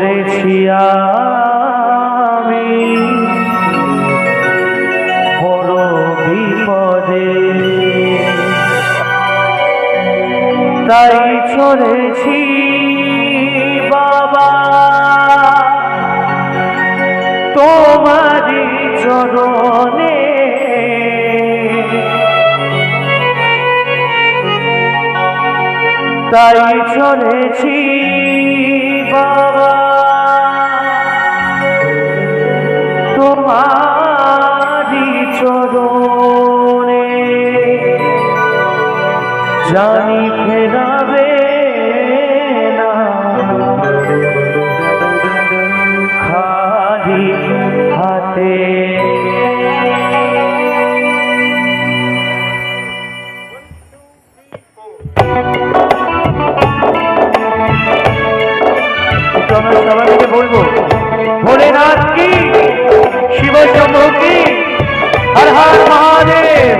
পড়েছি আমি বড় বিপদে, তাই চলেছি বাবা তোমারই চরণে। তাই চলেছি বাবা তোমারই চরণে। জানি ফেরাবে না খালি হাতে। আমরা সবাই মিলে বলবো ভোলেনাথ কি, শিব শম্ভু কি, হর হর মহাদেব।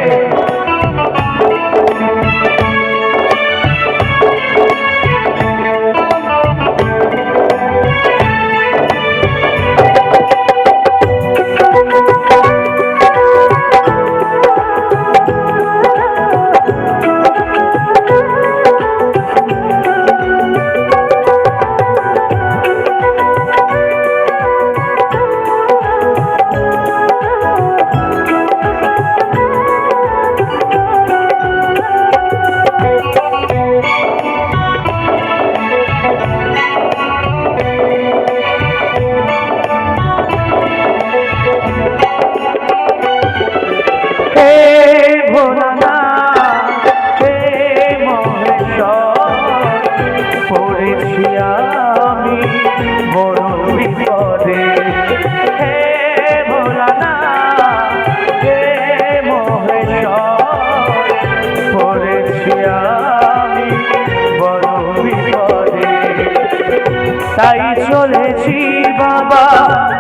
তাই চলেছি বাবা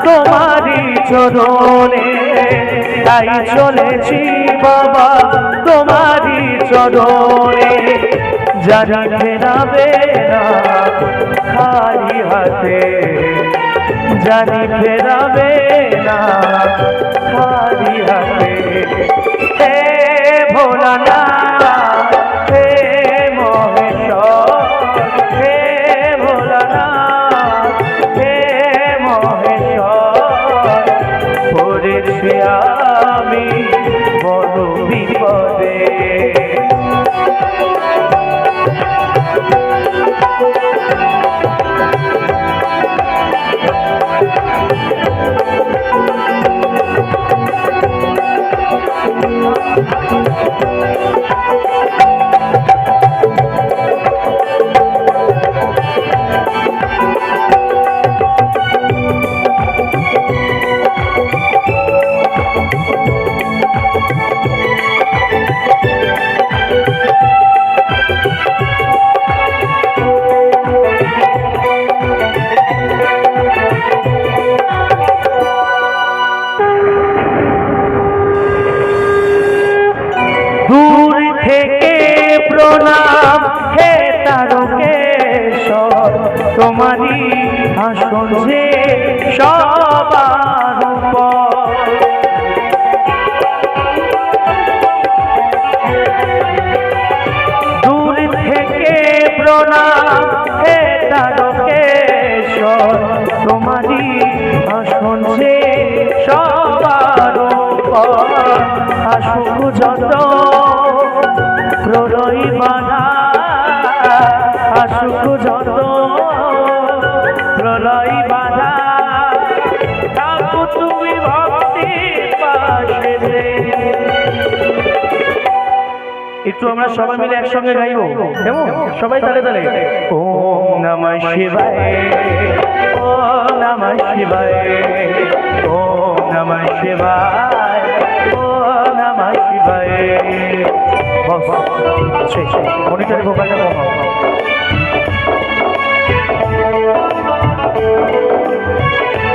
তোমারই চরণে, তাই চলেছি বাবা তোমারই চরণে। জানি ফেরাবে না খালি হাতে, জানি ফেরাবে না খালি হাতে। হে ভোলানাথ, হে মহেশ্বর, হে ভোলানাথ, হে মহেশ্বর, পড়েছি আমি বড় বিপদে। দূর থেকে প্রণাম হে তারকেশ্বর, তোমারই আসন যে সবার উপর। দূর থেকে প্রণাম হে তারকেশ্বর, তোমারই আসন যে সবার উপর। আসুক যত প্রলয় বাধা, আসুক যত প্রলয় বাধা, থাকো তুমি ভক্তির পাশে। একটু আমরা সবাই মিলে একসঙ্গে গাইবো, কেমন? সবাই তালে তালে ওম নমঃ শিবায়, ওম নমঃ শিবায়, ওম নমঃ শিবায়, ওম নমঃ শিবায়। মনিটরে ভোকালটা কমাও।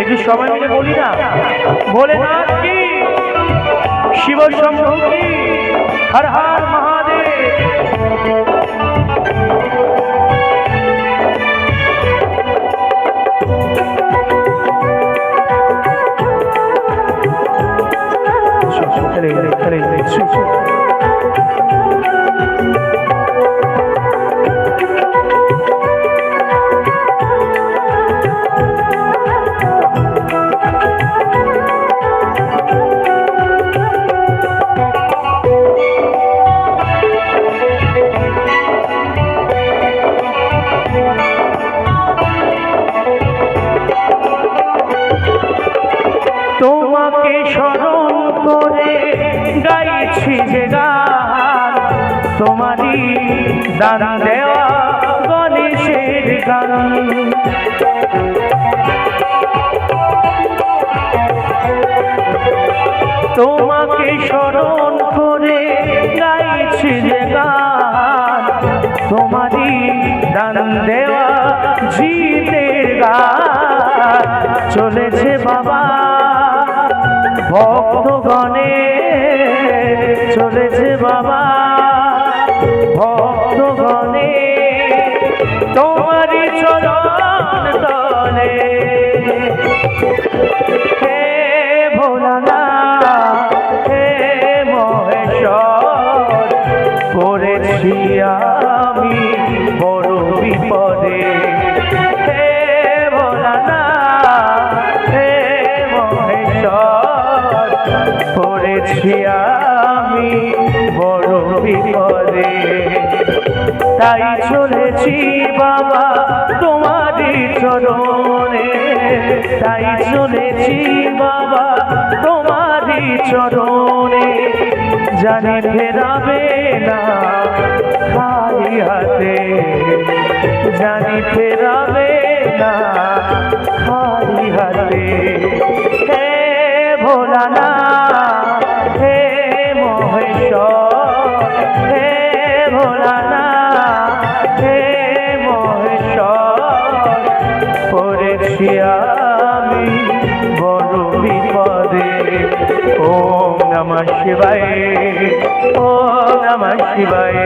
একটু সবাই মিলে বলি না, ভোলেনাথ কি, শিব শম্ভু কি, হর হর মহাদেব। দান দেওয়া গণেশের গান। তোমাকে স্মরণ করে গাইছি যে গান, তোমারই দান দেওয়া জিতের গান। চলেছে বাবা ভক্তগণে, চলেছে বাবা ভক্তগণে, তোমারই চরণ তলে। হে ভোলানাথ, হে মহেশ্বর, পড়েছি আমি বড় বিপদে। হে ভোলানাথ, হে মহেশ্বর, পড়েছি আমি বড় বিপদে। তাই চলেছি বাবা তোমারই চরণে, তাই চলেছি বাবা তোমারই চরণে। জানি ফেরাবে না খালি হাতে, জানি ফেরাবে না খালি হাতে। হে ভোলানাথ, হে মহেশ্বর, হে ভোলানাথ, হে মহেশ্বর, পড়েছি আমি বড় বিপদে। ওম নমঃ শিবায়, ওম নমঃ শিবায়,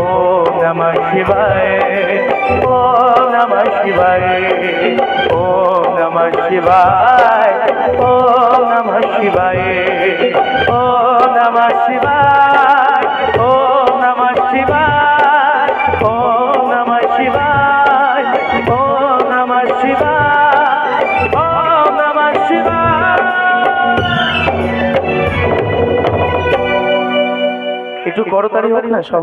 ওম নমঃ শিবায়, ওম নমঃ শিবায়, ওম নমঃ শিবায়, ওম নমঃ শিবায়, ওম নমঃ শিবায়, ওম নমঃ শিবায়, ওম নমঃ শিবায়, ওম নমঃ শিবায়, ওম নমঃ শিবায়। একটু করতালি হোক না সব।